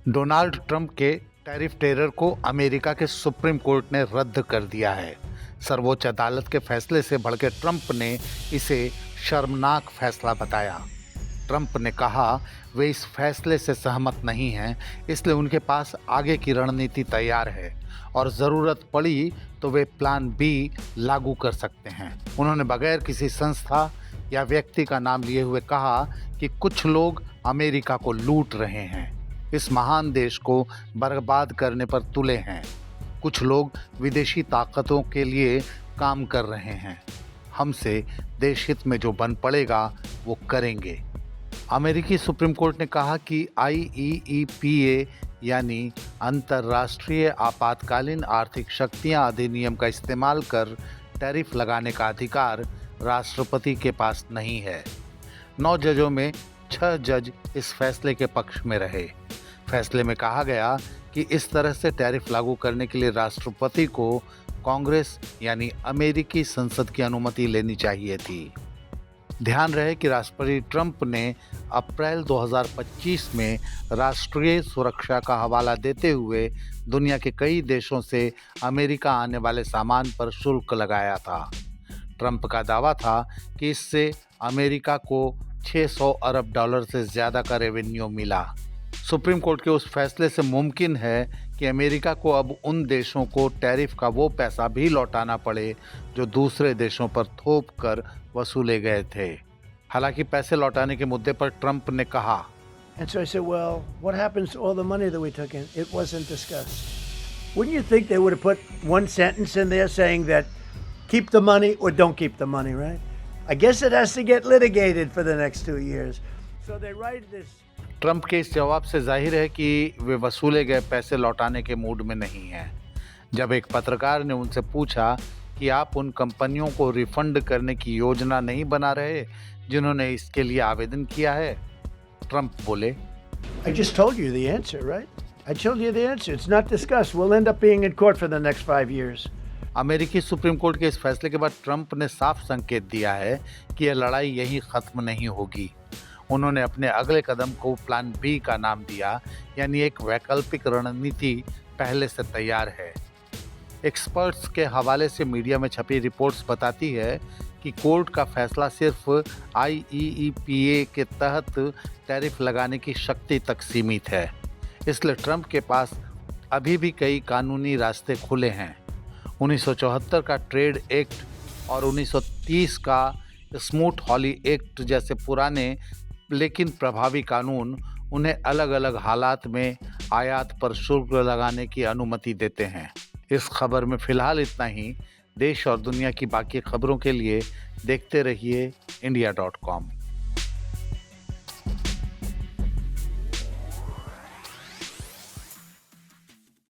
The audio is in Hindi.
डोनाल्ड ट्रंप के टैरिफ टेरर को अमेरिका के सुप्रीम कोर्ट ने रद्द कर दिया है। सर्वोच्च अदालत के फैसले से भड़के ट्रंप ने इसे शर्मनाक फैसला बताया। ट्रंप ने कहा वे इस फैसले से सहमत नहीं हैं, इसलिए उनके पास आगे की रणनीति तैयार है और ज़रूरत पड़ी तो वे प्लान बी लागू कर सकते हैं। उन्होंने बगैर किसी संस्था या व्यक्ति का नाम लिए हुए कहा कि कुछ लोग अमेरिका को लूट रहे हैं, इस महान देश को बर्बाद करने पर तुले हैं। कुछ लोग विदेशी ताकतों के लिए काम कर रहे हैं। हमसे देश हित में जो बन पड़ेगा वो करेंगे। अमेरिकी सुप्रीम कोर्ट ने कहा कि IEEPA यानी अंतर्राष्ट्रीय आपातकालीन आर्थिक शक्तियां अधिनियम का इस्तेमाल कर टैरिफ लगाने का अधिकार राष्ट्रपति के पास नहीं है। 9 जजों में 6 जज इस फैसले के पक्ष में रहे। फैसले में कहा गया कि इस तरह से टैरिफ लागू करने के लिए राष्ट्रपति को कांग्रेस यानी अमेरिकी संसद की अनुमति लेनी चाहिए थी। ध्यान रहे कि राष्ट्रपति ट्रंप ने अप्रैल 2025 में राष्ट्रीय सुरक्षा का हवाला देते हुए दुनिया के कई देशों से अमेरिका आने वाले सामान पर शुल्क लगाया था। ट्रंप का दावा था कि इससे अमेरिका को 600 अरब डॉलर से ज़्यादा का रेवेन्यू मिला। सुप्रीम कोर्ट के उस फैसले से मुमकिन है कि अमेरिका को अब उन देशों को टैरिफ का वो पैसा भी लौटाना पड़े जो दूसरे देशों पर थोप कर वसूले गए थे। हालांकि पैसे लौटाने के मुद्दे पर ट्रंप ने कहा, And so I said, well, what happens to all the money that we took in? It wasn't discussed. Wouldn't you think they would have put one sentence in there saying that keep the money or don't keep the money, right? I guess it has to get litigated for the next 2 years. So they write this. Trump के इस जवाब से जाहिर है कि वे वसूले गए पैसे लौटाने के मूड में नहीं हैं। जब एक पत्रकार ने उनसे पूछा कि आप उन कंपनियों को रिफंड करने की योजना नहीं बना रहे जिन्होंने इसके लिए आवेदन किया है, ट्रंप बोले, I just told you the answer, right? I told you the answer. It's not discussed. We'll end up being in court for the next 5 years. अमेरिकी सुप्रीम कोर्ट के इस फैसले के बाद ट्रंप ने साफ संकेत दिया है कि यह लड़ाई यहीं खत्म नहीं होगी। उन्होंने अपने अगले कदम को प्लान बी का नाम दिया, यानी एक वैकल्पिक रणनीति पहले से तैयार है। एक्सपर्ट्स के हवाले से मीडिया में छपी रिपोर्ट्स बताती है कि कोर्ट का फैसला सिर्फ IEEPA के तहत टैरिफ लगाने की शक्ति तक सीमित है, इसलिए ट्रंप के पास अभी भी कई कानूनी रास्ते खुले हैं। 1974 का ट्रेड एक्ट और 1930 का स्मूथ-हॉली एक्ट जैसे पुराने लेकिन प्रभावी कानून उन्हें अलग अलग हालात में आयात पर शुल्क लगाने की अनुमति देते हैं। इस खबर में फ़िलहाल इतना ही। देश और दुनिया की बाकी खबरों के लिए देखते रहिए India.com।